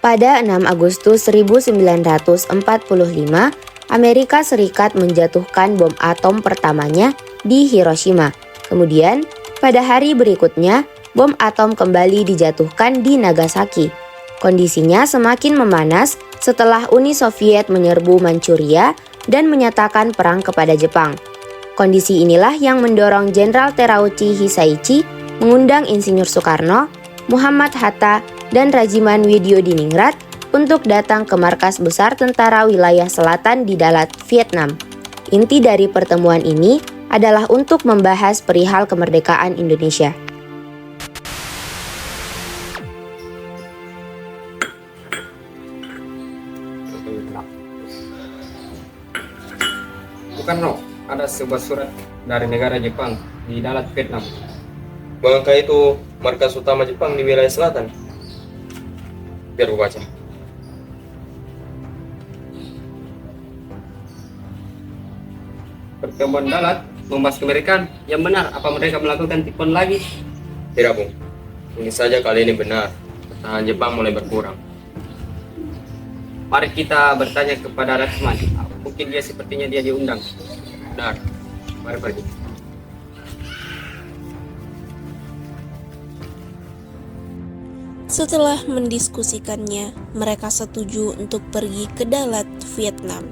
Pada 6 Agustus 1945, Amerika Serikat menjatuhkan bom atom pertamanya di Hiroshima. Kemudian, pada hari berikutnya, bom atom kembali dijatuhkan di Nagasaki. Kondisinya semakin memanas setelah Uni Soviet menyerbu Manchuria dan menyatakan perang kepada Jepang. Kondisi inilah yang mendorong Jenderal Terauchi Hisaichi mengundang Insinyur Soekarno, Muhammad Hatta, dan Rajiman Widyodiningrat untuk datang ke markas besar tentara wilayah selatan di Dalat, Vietnam. Inti dari pertemuan ini adalah untuk membahas perihal kemerdekaan Indonesia. Soekarno, ada sebuah surat dari negara Jepang di Dalat, Vietnam. Bukankah itu markas utama Jepang di wilayah selatan? Biar gue baca. Pertemuan Dalat membahas kemerdekaan. Yang benar, apa mereka melakukan tipuan lagi? Tidak, Bung. Ini saja kali ini benar. Pertahanan Jepang mulai berkurang. Mari kita bertanya kepada Rajiman. Mungkin dia sepertinya dia diundang. Benar. Mari pergi. Setelah mendiskusikannya, mereka setuju untuk pergi ke Dalat, Vietnam.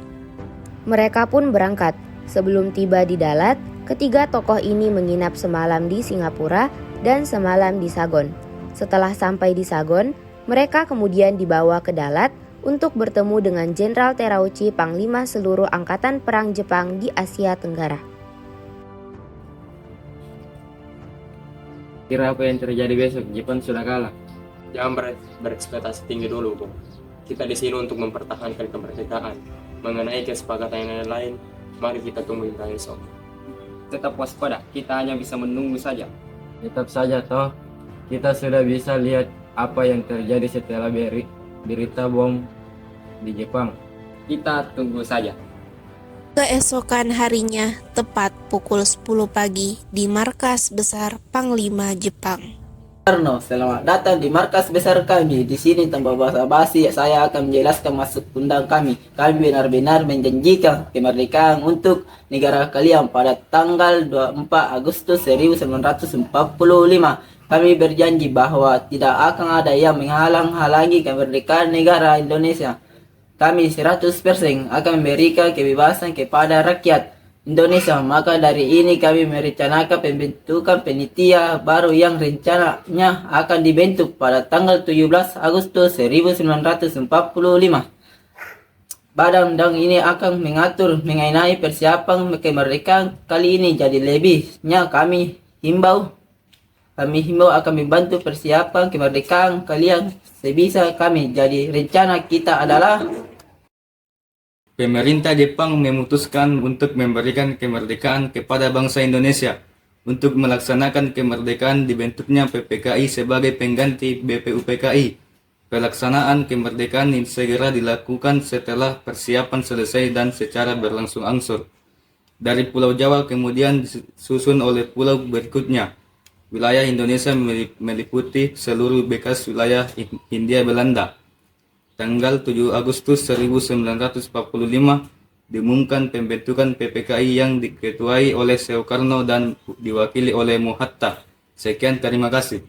Mereka pun berangkat. Sebelum tiba di Dalat, ketiga tokoh ini menginap semalam di Singapura dan semalam di Saigon. Setelah sampai di Saigon, mereka kemudian dibawa ke Dalat untuk bertemu dengan Jenderal Terauchi, Panglima seluruh Angkatan Perang Jepang di Asia Tenggara. Kira apa yang terjadi besok? Jepang sudah kalah. Jangan berekspektasi tinggi dulu, Bung. Kita di sini untuk mempertahankan kemerdekaan. Mengenai kesepakatan yang lain, mari kita tunggu hingga esok. Tetap waspada, kita hanya bisa menunggu saja. Tetap saja toh, kita sudah bisa lihat apa yang terjadi setelah berita bom di Jepang. Kita tunggu saja. Keesokan harinya, tepat pukul 10 pagi di markas besar Panglima Jepang. Soekarno, selamat datang di markas besar kami. Di sini tanpa basa-basi saya akan menjelaskan maksud undang kami. Kami benar-benar menjanjikan kemerdekaan untuk negara kalian pada tanggal 24 Agustus 1945. Kami berjanji bahwa tidak akan ada yang menghalang-halangi kemerdekaan negara Indonesia. Kami 100% akan memberikan kebebasan kepada rakyat Indonesia. Maka dari ini kami merencanakan pembentukan panitia baru yang rencananya akan dibentuk pada tanggal 17 Agustus 1945. Badan undang ini akan mengatur mengenai persiapan kemerdekaan kali ini. Jadi lebihnya kami himbau akan membantu persiapan kemerdekaan kalian sebisa kami. Jadi rencana kita adalah Pemerintah Jepang memutuskan untuk memberikan kemerdekaan kepada bangsa Indonesia. Untuk melaksanakan kemerdekaan dibentuknya PPKI sebagai pengganti BPUPKI. Pelaksanaan kemerdekaan segera dilakukan setelah persiapan selesai dan secara berlangsung angsur. Dari Pulau Jawa kemudian disusun oleh pulau berikutnya. Wilayah Indonesia meliputi seluruh bekas wilayah Hindia Belanda. Tanggal 7 Agustus 1945 diumumkan pembentukan PPKI yang diketuai oleh Soekarno dan diwakili oleh Hatta. Sekian, terima kasih.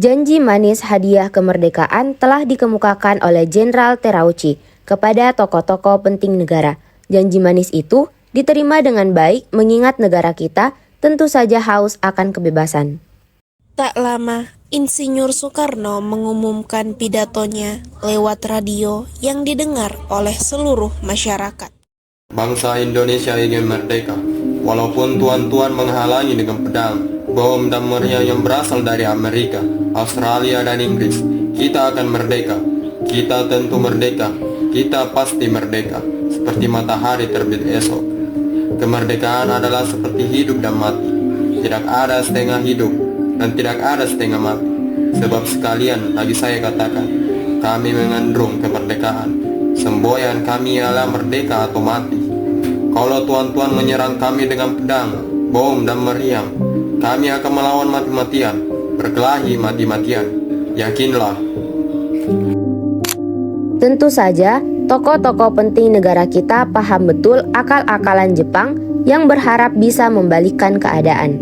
Janji manis hadiah kemerdekaan telah dikemukakan oleh Jenderal Terauchi kepada tokoh-tokoh penting negara. Janji manis itu diterima dengan baik mengingat negara kita tentu saja haus akan kebebasan. Tak lama, Insinyur Soekarno mengumumkan pidatonya lewat radio yang didengar oleh seluruh masyarakat. Bangsa Indonesia ingin merdeka. Walaupun tuan-tuan menghalangi dengan pedang, bom dan meriam yang berasal dari Amerika, Australia dan Inggris, kita akan merdeka. Kita tentu merdeka. Kita pasti merdeka. Seperti matahari terbit esok. Kemerdekaan adalah seperti hidup dan mati. Tidak ada setengah hidup dan tidak ada setengah mati. Sebab sekalian lagi saya katakan, kami mengandung kemerdekaan. Semboyan kami ialah merdeka atau mati. Kalau tuan-tuan menyerang kami dengan pedang, bom dan meriam, kami akan melawan mati-matian, berkelahi mati-matian. Yakinlah. Tentu saja, tokoh-tokoh penting negara kita paham betul akal-akalan Jepang yang berharap bisa membalikkan keadaan.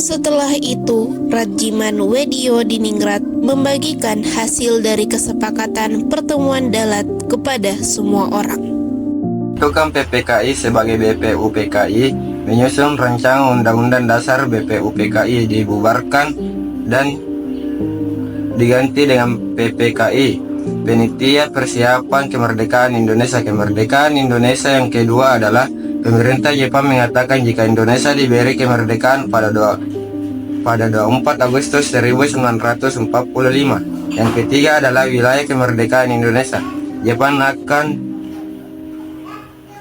Setelah itu, Rajiman Wedio Diningrat membagikan hasil dari kesepakatan pertemuan Dalat kepada semua orang. Tukang PPKI sebagai BPUPKI menyusun rancangan Undang-Undang Dasar BPUPKI dibubarkan dan diganti dengan PPKI. Panitia Persiapan Kemerdekaan Indonesia. Kemerdekaan Indonesia yang kedua adalah pemerintah Jepang mengatakan jika Indonesia diberi kemerdekaan pada 24 Agustus 1945. Yang ketiga adalah wilayah kemerdekaan Indonesia. Jepang akan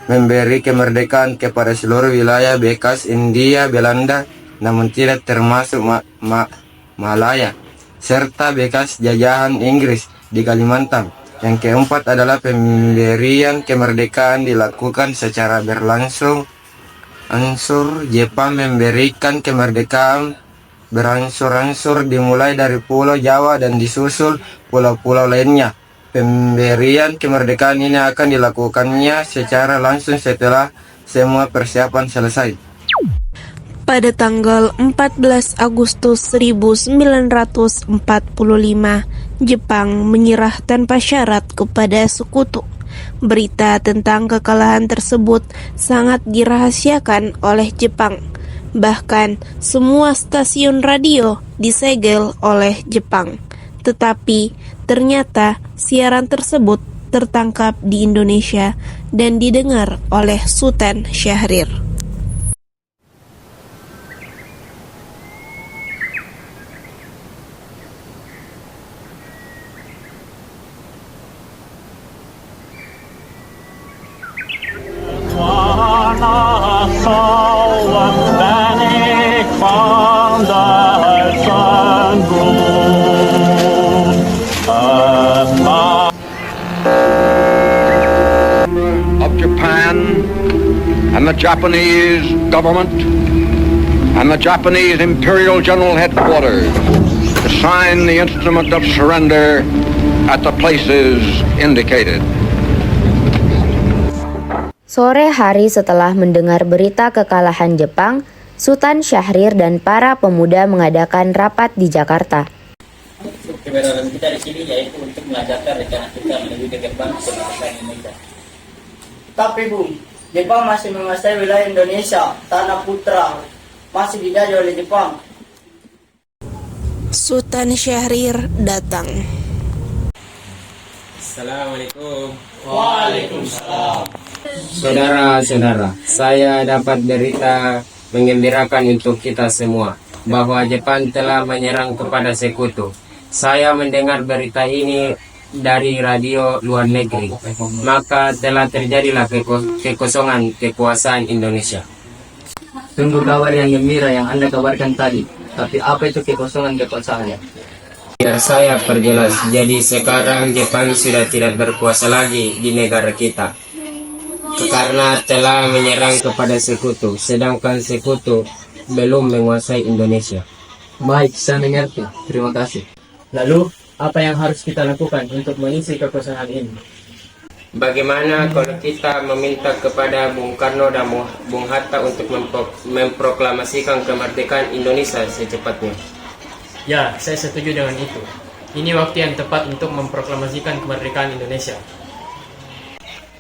memberi kemerdekaan kepada seluruh wilayah bekas Hindia Belanda, namun tidak termasuk Malaya, serta bekas jajahan Inggris di Kalimantan. Yang keempat adalah pemberian kemerdekaan dilakukan secara berlangsung. Jepang memberikan kemerdekaan berangsur-angsur dimulai dari Pulau Jawa dan disusul pulau-pulau lainnya. Pemberian kemerdekaan ini akan dilakukannya secara langsung setelah semua persiapan selesai. Pada tanggal 14 Agustus 1945, Jepang menyerah tanpa syarat kepada sekutu. Berita tentang kekalahan tersebut sangat dirahasiakan oleh Jepang. Bahkan semua stasiun radio disegel oleh Jepang. Tetapi ternyata siaran tersebut tertangkap di Indonesia dan didengar oleh Sultan Syahrir. Of Japan and the Japanese government and the Japanese Imperial General Headquarters to sign the instrument of surrender at the places indicated. Sore hari setelah mendengar berita kekalahan Jepang, Sultan Syahrir dan para pemuda mengadakan rapat di Jakarta. Keberadaan kita di sini yaitu untuk mengajarkan rencana kita menuju ke depan kemerdekaan Indonesia. Tapi Bu, Jepang masih menguasai wilayah Indonesia, tanah putra masih dijajah oleh Jepang. Sultan Syahrir datang. Assalamualaikum. Waalaikumsalam. Saudara-saudara, saya dapat berita menggembirakan untuk kita semua bahwa Jepang telah menyerang kepada sekutu. Saya mendengar berita ini dari radio luar negeri, maka telah terjadilah kekosongan kekuasaan Indonesia. Sungguh kabar yang gembira yang Anda kabarkan tadi. Tapi apa itu kekosongan kekuasaannya? Biar saya perjelas, jadi sekarang Jepang sudah tidak berkuasa lagi di negara kita karena telah menyerang kepada sekutu, sedangkan sekutu belum menguasai Indonesia. Baik, saya mengerti. Terima kasih. Lalu, apa yang harus kita lakukan untuk mengisi kekosongan ini? Bagaimana kalau kita meminta kepada Bung Karno dan Bung Hatta untuk memproklamasikan kemerdekaan Indonesia secepatnya? Ya, saya setuju dengan itu. Ini waktu yang tepat untuk memproklamasikan kemerdekaan Indonesia.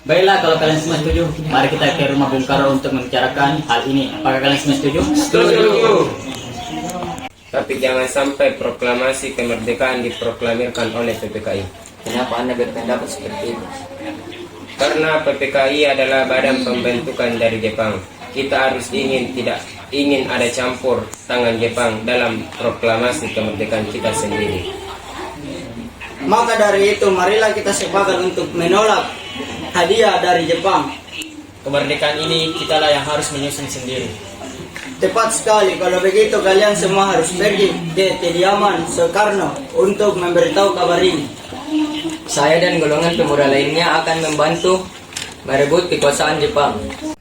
Baiklah, kalau kalian semua setuju, mari kita ke rumah Bung Karno untuk membicarakan hal ini. Apakah kalian semua setuju? Setuju. Tapi jangan sampai proklamasi kemerdekaan diproklamirkan oleh PPKI. Kenapa Anda berpendapat seperti itu? Karena PPKI adalah badan pembentukan dari Jepang. Kita harus tidak ingin ada campur tangan Jepang dalam proklamasi kemerdekaan kita sendiri. Maka dari itu, marilah kita sepakat untuk menolak hadiah dari Jepang. Kemerdekaan ini kitalah yang harus menyusun sendiri. Tepat sekali, kalau begitu kalian semua harus pergi ke kediaman Soekarno untuk memberitahu kabar ini. Saya dan golongan pemuda lainnya akan membantu merebut kekuasaan Jepang.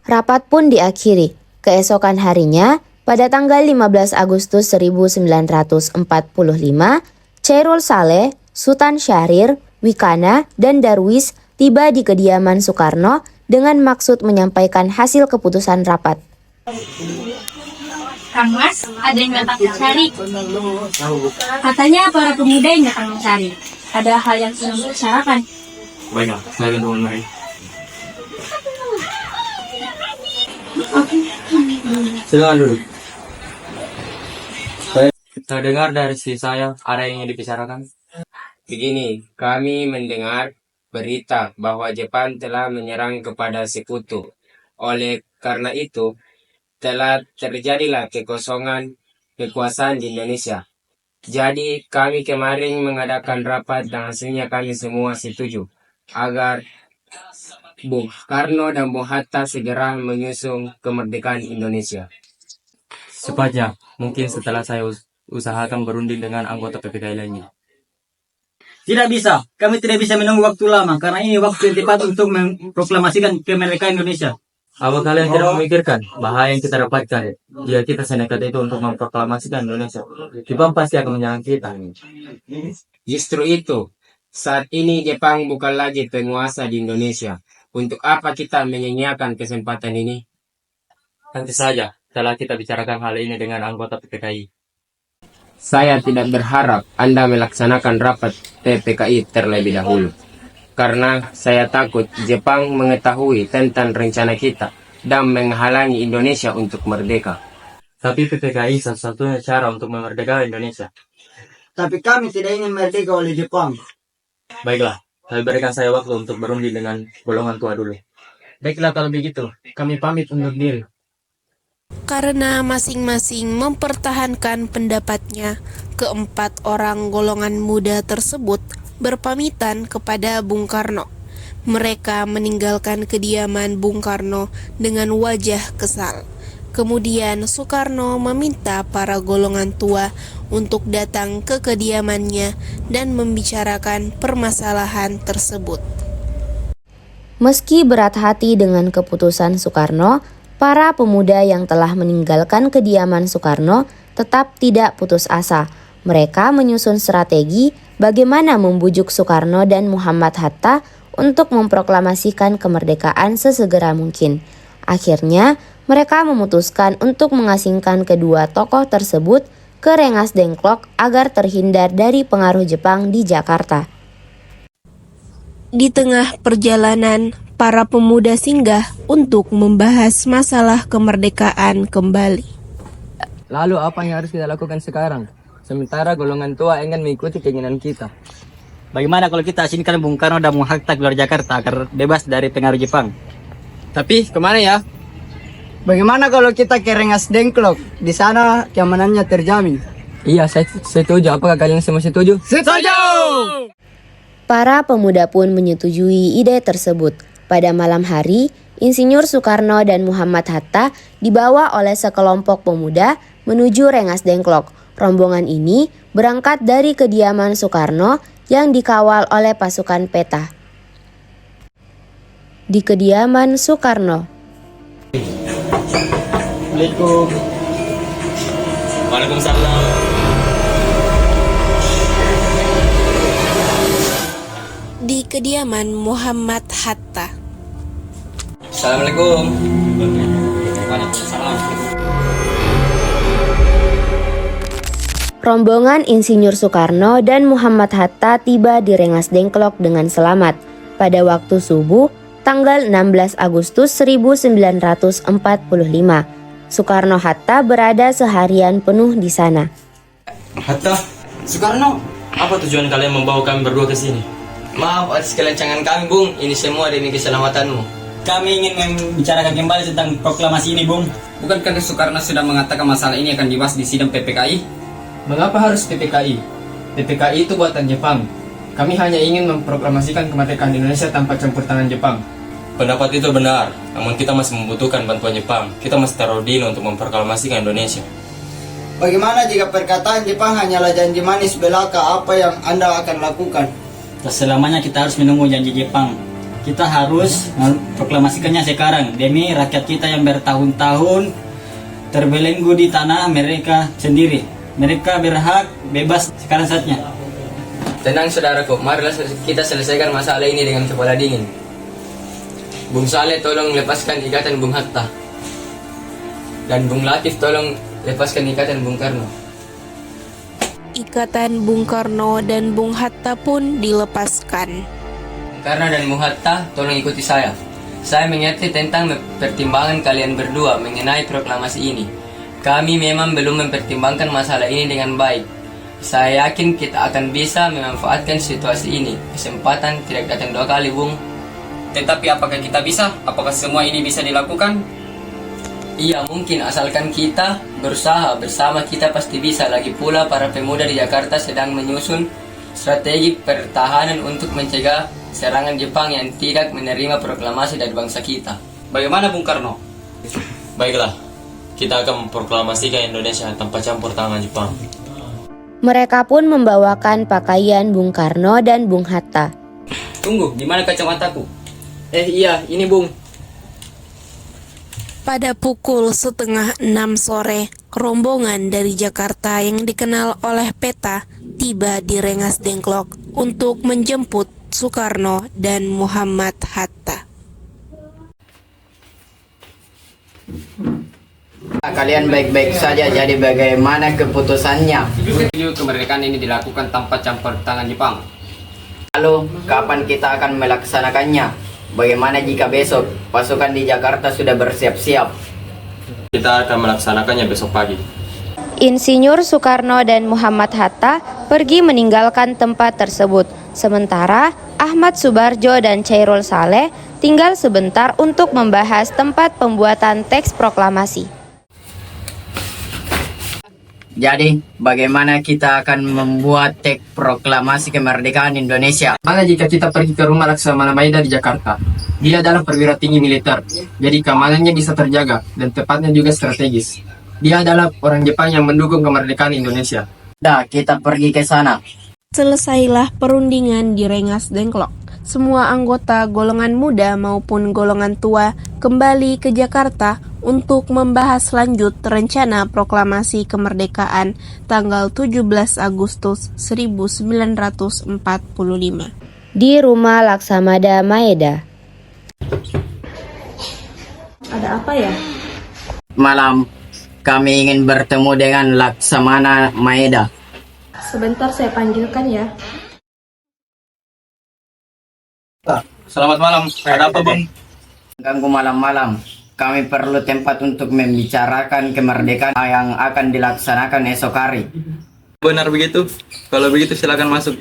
Rapat pun diakhiri. Keesokan harinya, pada tanggal 15 Agustus 1945, Chairul Saleh, Sultan Syahrir, Wikana, dan Darwis tiba di kediaman Soekarno dengan maksud menyampaikan hasil keputusan rapat. Kang Mas, ada yang datang mencari. Katanya para pemuda yang datang mencari. Ada hal yang ingin dibicarakan. Baiklah, saya akan mulai. Silakan duduk. Saya dengar dari si saya ada yang ingin dibicarakan. Begini, kami mendengar berita bahwa Jepang telah menyerang kepada sekutu. Oleh karena itu, telah terjadilah kekosongan kekuasaan di Indonesia. Jadi kami kemarin mengadakan rapat dan hasilnya kami semua setuju agar Bung Karno dan Bung Hatta segera menyusung kemerdekaan Indonesia. Secepatnya, mungkin setelah saya usahakan berunding dengan anggota PPKI lainnya. Tidak bisa, kami tidak bisa menunggu waktu lama karena ini waktu yang tepat untuk memproklamasikan kemerdekaan Indonesia. Apa kalian tidak memikirkan bahaya yang kita dapatkan jika kita senekat itu untuk memproklamasikan Indonesia? Jepang pasti akan menyerang kita. Justru itu, saat ini Jepang bukan lagi penguasa di Indonesia. Untuk apa kita menyia-nyiakan kesempatan ini? Nanti saja, setelah kita bicarakan hal ini dengan anggota PPKI. Saya tidak berharap Anda melaksanakan rapat PPKI terlebih dahulu. Karena saya takut Jepang mengetahui tentang rencana kita dan menghalangi Indonesia untuk merdeka. Tapi PPKI satu-satunya cara untuk memerdekakan Indonesia. Tapi kami tidak ingin merdeka oleh Jepang. Baiklah, berikan saya waktu untuk berunding dengan golongan tua dulu. Baiklah kalau begitu, kami pamit undur diri. Karena masing-masing mempertahankan pendapatnya, keempat orang golongan muda tersebut berpamitan kepada Bung Karno. Mereka meninggalkan kediaman Bung Karno dengan wajah kesal. Kemudian Soekarno meminta para golongan tua untuk datang ke kediamannya dan membicarakan permasalahan tersebut. Meski berat hati dengan keputusan Soekarno, para pemuda yang telah meninggalkan kediaman Soekarno tetap tidak putus asa. Mereka menyusun strategi bagaimana membujuk Soekarno dan Muhammad Hatta untuk memproklamasikan kemerdekaan sesegera mungkin. Akhirnya, mereka memutuskan untuk mengasingkan kedua tokoh tersebut ke Rengas Dengklok agar terhindar dari pengaruh Jepang di Jakarta. Di tengah perjalanan, para pemuda singgah untuk membahas masalah kemerdekaan kembali. Lalu apa yang harus kita lakukan sekarang? Sementara golongan tua ingin mengikuti keinginan kita. Bagaimana kalau kita asingkan Bung Karno dan Bung Hatta keluar Jakarta agar bebas dari pengaruh Jepang? Tapi kemana ya? Bagaimana kalau kita ke Rengas Dengklok? Di sana keamanannya terjamin. Iya, saya setuju. Apakah kalian semua setuju? Setuju! Para pemuda pun menyetujui ide tersebut. Pada malam hari, Insinyur Soekarno dan Muhammad Hatta dibawa oleh sekelompok pemuda menuju Rengas Dengklok. Rombongan ini berangkat dari kediaman Soekarno yang dikawal oleh pasukan peta. Di kediaman Soekarno. Assalamualaikum. Waalaikumsalam. Di kediaman Muhammad Hatta. Assalamualaikum. Waalaikumsalam. Rombongan Insinyur Soekarno dan Muhammad Hatta tiba di Rengas Dengklok dengan selamat pada waktu subuh tanggal 16 Agustus 1945. Soekarno-Hatta berada seharian penuh di sana. Hatta, Soekarno, apa tujuan kalian membawa kami berdua ke sini? Maaf atas kelancangan kami, Bung. Ini semua demi keselamatanmu. Kami ingin membicarakan kembali tentang proklamasi ini, Bung. Bukankah Soekarno sudah mengatakan masalah ini akan dibahas di sidang PPKI? Mengapa harus PPKI? PPKI itu buatan Jepang. Kami hanya ingin memproklamasikan kemerdekaan Indonesia tanpa campur tangan Jepang. Pendapat itu benar, namun kita masih membutuhkan bantuan Jepang. Kita masih taruh dino untuk memproklamasikan Indonesia. Bagaimana jika perkataan Jepang hanyalah janji manis belaka? Apa yang Anda akan lakukan? Selamanya kita harus menunggu janji Jepang. Kita harus memproklamasikannya sekarang demi rakyat kita yang bertahun-tahun terbelenggu di tanah mereka sendiri. Mereka berhak bebas sekarang saatnya. Tenang saudaraku, marilah kita selesaikan masalah ini dengan kepala dingin. Bung Saleh tolong lepaskan ikatan Bung Hatta. Dan Bung Latif tolong lepaskan ikatan Bung Karno. Ikatan Bung Karno dan Bung Hatta pun dilepaskan. Bung Karno dan Bung Hatta tolong ikuti saya. Saya mengerti tentang pertimbangan kalian berdua mengenai proklamasi ini. Kami memang belum mempertimbangkan masalah ini dengan baik. Saya yakin kita akan bisa memanfaatkan situasi ini. Kesempatan tidak datang 2 kali, Bung. Tetapi apakah kita bisa? Apakah semua ini bisa dilakukan? Iya, mungkin asalkan kita berusaha bersama, kita pasti bisa. Lagi pula para pemuda di Jakarta sedang menyusun strategi pertahanan untuk mencegah serangan Jepang yang tidak menerima proklamasi dari bangsa kita. Bagaimana Bung Karno? Baiklah, kita akan memproklamasikan Indonesia tanpa campur tangan Jepang. Mereka pun membawakan pakaian Bung Karno dan Bung Hatta. Tunggu, di mana kacamataku? Iya, ini Bung. Pada pukul 5:30 sore, rombongan dari Jakarta yang dikenal oleh Peta tiba di Rengas Dengklok untuk menjemput Soekarno dan Muhammad Hatta. Kalian baik-baik saja, jadi bagaimana keputusannya? Setuju kemerdekaan ini dilakukan tanpa campur tangan Jepang. Lalu, kapan kita akan melaksanakannya? Bagaimana jika besok pasukan di Jakarta sudah bersiap-siap? Kita akan melaksanakannya besok pagi. Insinyur Soekarno dan Muhammad Hatta pergi meninggalkan tempat tersebut. Sementara Ahmad Subarjo dan Chairul Saleh tinggal sebentar untuk membahas tempat pembuatan teks proklamasi. Jadi, bagaimana kita akan membuat teks proklamasi kemerdekaan Indonesia? Mana jika kita pergi ke rumah Laksamana Maeda di Jakarta? Dia adalah perwira tinggi militer, jadi keamanannya bisa terjaga dan tepatnya juga strategis. Dia adalah orang Jepang yang mendukung kemerdekaan Indonesia. Dah, kita pergi ke sana. Selesailah perundingan di Rengas Dengklok. Semua anggota golongan muda maupun golongan tua kembali ke Jakarta untuk membahas lanjut rencana proklamasi kemerdekaan tanggal 17 Agustus 1945 di rumah Laksamana Maeda. Ada apa ya? Malam, kami ingin bertemu dengan Laksamana Maeda. Sebentar saya panggilkan ya. Selamat malam, ada apa Bang? Ganggu malam-malam. Kami perlu tempat untuk membicarakan kemerdekaan yang akan dilaksanakan esok hari. Benar begitu? Kalau begitu silakan masuk.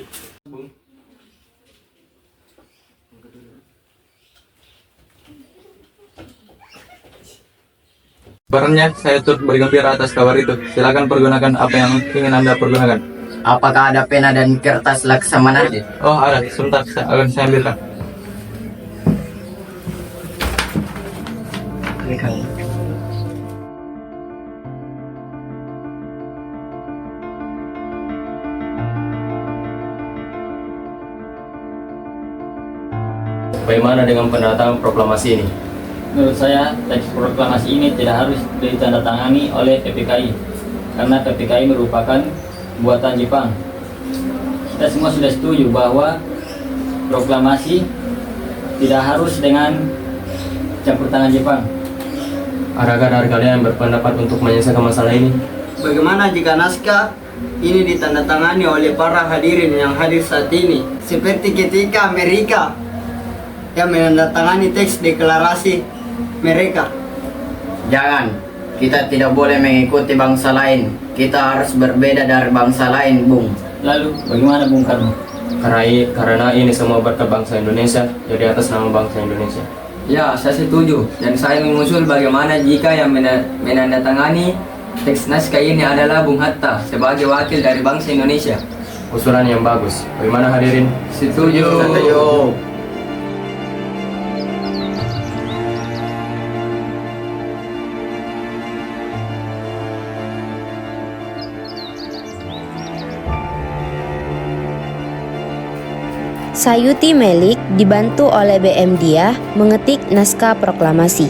Sebenarnya saya turut bergembira atas kabar itu. Silakan pergunakan apa yang ingin Anda pergunakan. Apakah ada pena dan kertas Laksamana? Oh ada, sebentar akan saya ambilkan. Bagaimana dengan pendatangan proklamasi ini? Menurut saya, teks proklamasi ini tidak harus ditandatangani oleh PPKI karena PPKI merupakan buatan Jepang. Kita semua sudah setuju bahwa proklamasi tidak harus dengan campur tangan Jepang. Adakah dari kalian yang berpendapat untuk menyelesaikan masalah ini? Bagaimana jika naskah ini ditandatangani oleh para hadirin yang hadir saat ini? Seperti ketika Amerika yang menandatangani teks deklarasi mereka. Jangan, kita tidak boleh mengikuti bangsa lain. Kita harus berbeda dari bangsa lain, Bung. Lalu, bagaimana Bung Karno? Karena ini semua berkat bangsa Indonesia, jadi atas nama bangsa Indonesia. Ya, saya setuju. Dan saya mengusul bagaimana jika yang menandatangani teks naskah ini adalah Bung Hatta sebagai wakil dari bangsa Indonesia. Usulan yang bagus. Bagaimana hadirin? Setuju. Setuju. Sayuti Melik dibantu oleh BM Diah mengetik naskah proklamasi.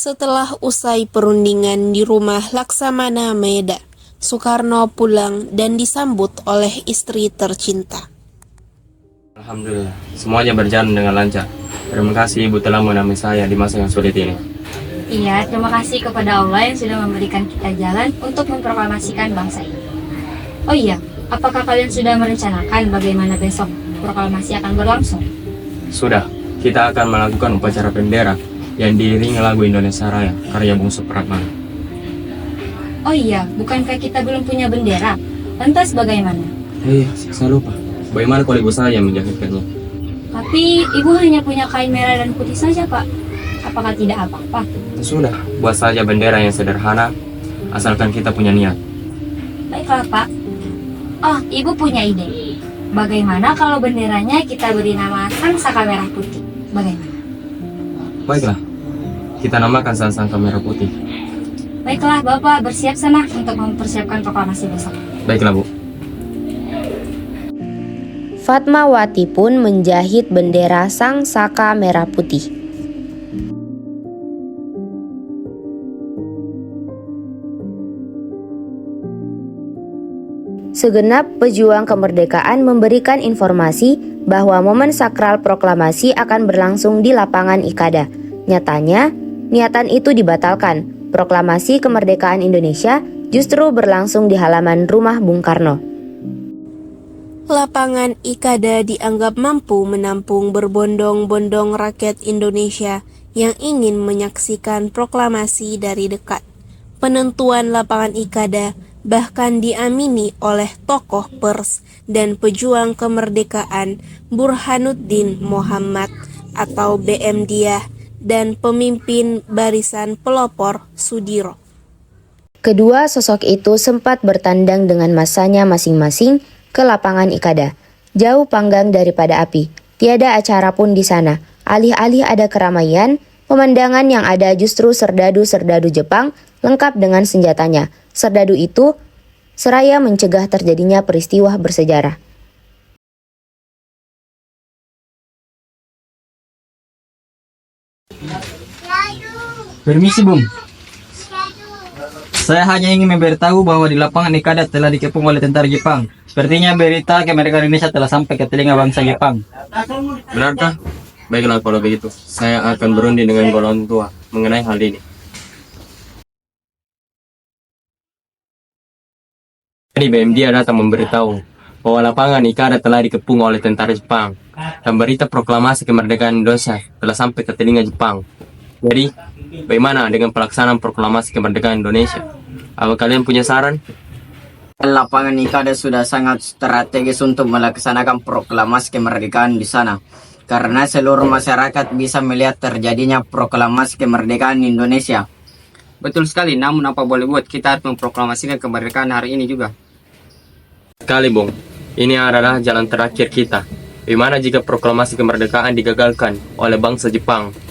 Setelah usai perundingan di rumah Laksamana Maeda, Soekarno pulang dan disambut oleh istri tercinta. Alhamdulillah, semuanya berjalan dengan lancar. Terima kasih Ibu telah menemani saya di masa yang sulit ini. Iya, terima kasih kepada Allah yang sudah memberikan kita jalan untuk memproklamasikan bangsa ini. Oh iya, apakah kalian sudah merencanakan bagaimana besok proklamasi akan berlangsung? Sudah, kita akan melakukan upacara bendera yang diiringi lagu Indonesia Raya karya Bung Supratman. Oh iya, bukankah kita belum punya bendera? Lantas bagaimana? Saya lupa. Bagaimana kalau ibu saya yang menjahitkannya? Tapi ibu hanya punya kain merah dan putih saja, Pak. Apakah tidak apa-apa? Sudah, buat saja bendera yang sederhana, asalkan kita punya niat. Baiklah, Pak. Oh, ibu punya ide. Bagaimana kalau benderanya kita beri nama Sang Saka Merah Putih? Bagaimana? Baiklah, kita namakan Sang Saka Merah Putih. Baiklah, Bapak bersiap sana untuk mempersiapkan proklamasi besok. Baiklah, Bu. Fatmawati pun menjahit bendera Sang Saka Merah Putih. Segenap pejuang kemerdekaan memberikan informasi bahwa momen sakral proklamasi akan berlangsung di lapangan Ikada. Nyatanya, niatan itu dibatalkan. Proklamasi kemerdekaan Indonesia justru berlangsung di halaman rumah Bung Karno. Lapangan Ikada dianggap mampu menampung berbondong-bondong rakyat Indonesia yang ingin menyaksikan proklamasi dari dekat. Penentuan lapangan Ikada bahkan diamini oleh tokoh pers dan pejuang kemerdekaan Burhanuddin Muhammad atau BM Diah dan pemimpin barisan pelopor Sudiro. Kedua sosok itu sempat bertandang dengan masanya masing-masing ke lapangan Ikada. Jauh panggang daripada api, tiada acara pun di sana. Alih-alih ada keramaian, pemandangan yang ada justru serdadu-serdadu Jepang lengkap dengan senjatanya. Serdadu itu seraya mencegah terjadinya peristiwa bersejarah. Permisi, Bung. Saya hanya ingin memberitahu bahwa di lapangan Ikada telah dikepung oleh tentara Jepang. Sepertinya berita kemerdekaan Indonesia telah sampai ke telinga bangsa Jepang. Benarkah? Baiklah kalau begitu, saya akan berunding dengan golongan tua mengenai hal ini. Jadi BM Dia datang memberitahu bahwa lapangan Ikada telah dikepung oleh tentara Jepang dan berita proklamasi kemerdekaan Indonesia telah sampai ke telinga Jepang. Jadi, bagaimana dengan pelaksanaan proklamasi kemerdekaan Indonesia? Apa kalian punya saran? Lapangan Ikada sudah sangat strategis untuk melaksanakan proklamasi kemerdekaan di sana. Karena seluruh masyarakat bisa melihat terjadinya proklamasi kemerdekaan Indonesia. Betul sekali, namun apa boleh buat, kita harus memproklamasikan kemerdekaan hari ini juga. Sekali, Bung. Ini adalah jalan terakhir kita. Bagaimana jika proklamasi kemerdekaan digagalkan oleh bangsa Jepang?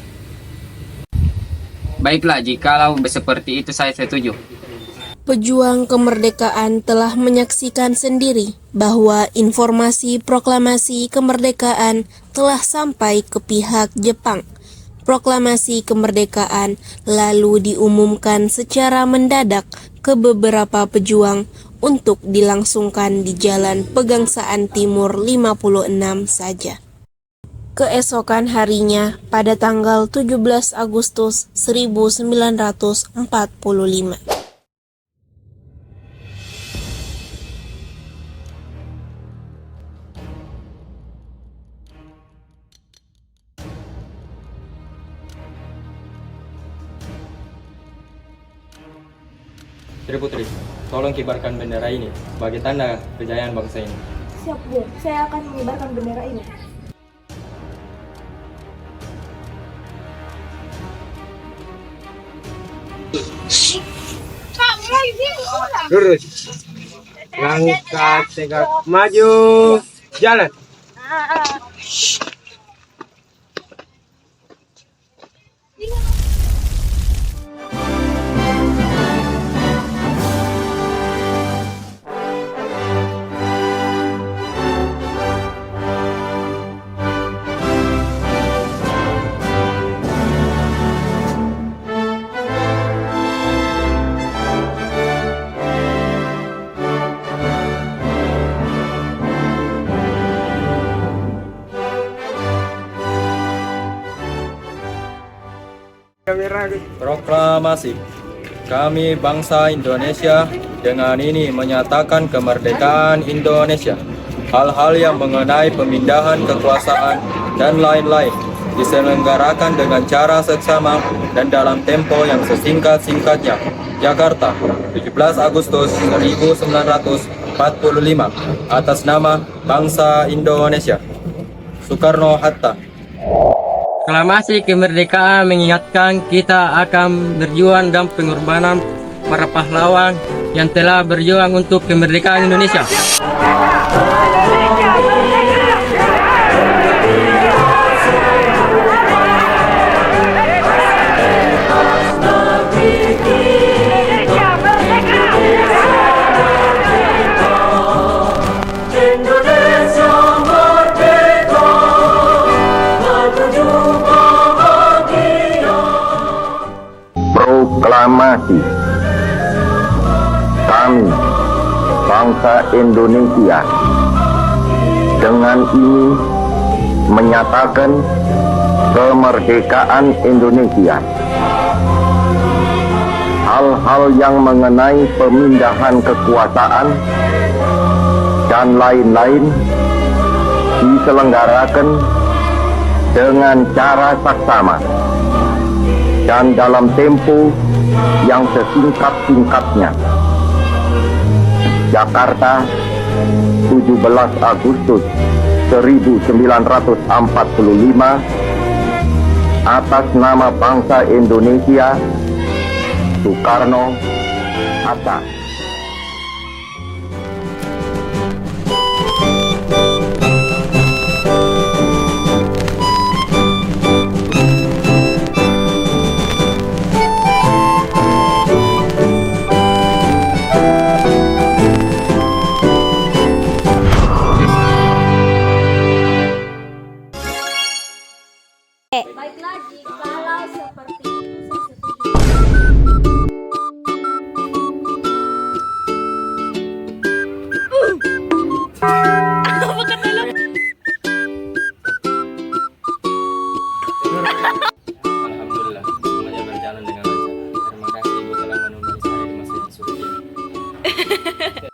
Baiklah, jikalau seperti itu saya setuju. Pejuang kemerdekaan telah menyaksikan sendiri bahwa informasi proklamasi kemerdekaan telah sampai ke pihak Jepang. Proklamasi kemerdekaan lalu diumumkan secara mendadak ke beberapa pejuang untuk dilangsungkan di Jalan Pegangsaan Timur 56 saja. Keesokan harinya, pada tanggal 17 Agustus 1945. Putri Putri, tolong kibarkan bendera ini sebagai tanda kejayaan bangsa ini. Siap, Bu. Saya akan mengibarkan bendera ini. Lurus. Langkah tegak maju. Jalan. Proklamasi. Kami bangsa Indonesia dengan ini menyatakan kemerdekaan Indonesia. Hal-hal yang mengenai pemindahan kekuasaan dan lain-lain diselenggarakan dengan cara seksama dan dalam tempo yang sesingkat-singkatnya. Jakarta, 17 Agustus 1945. Atas nama bangsa Indonesia. Soekarno-Hatta. Proklamasi kemerdekaan mengingatkan kita akan berjuang dan pengorbanan para pahlawan yang telah berjuang untuk kemerdekaan Indonesia. Proklamasi. Kami, bangsa Indonesia, dengan ini menyatakan kemerdekaan Indonesia. Hal-hal yang mengenai pemindahan kekuasaan dan lain-lain diselenggarakan dengan cara saksama dan dalam tempo yang sesingkat-singkatnya. Jakarta, 17 Agustus 1945. Atas nama bangsa Indonesia, Soekarno-Hatta. Baiklah, jikalau seperti itu Alhamdulillah, semuanya berjalan dengan lancar. Terima kasih Ibu telah menemani saya di masa yang sulit ini.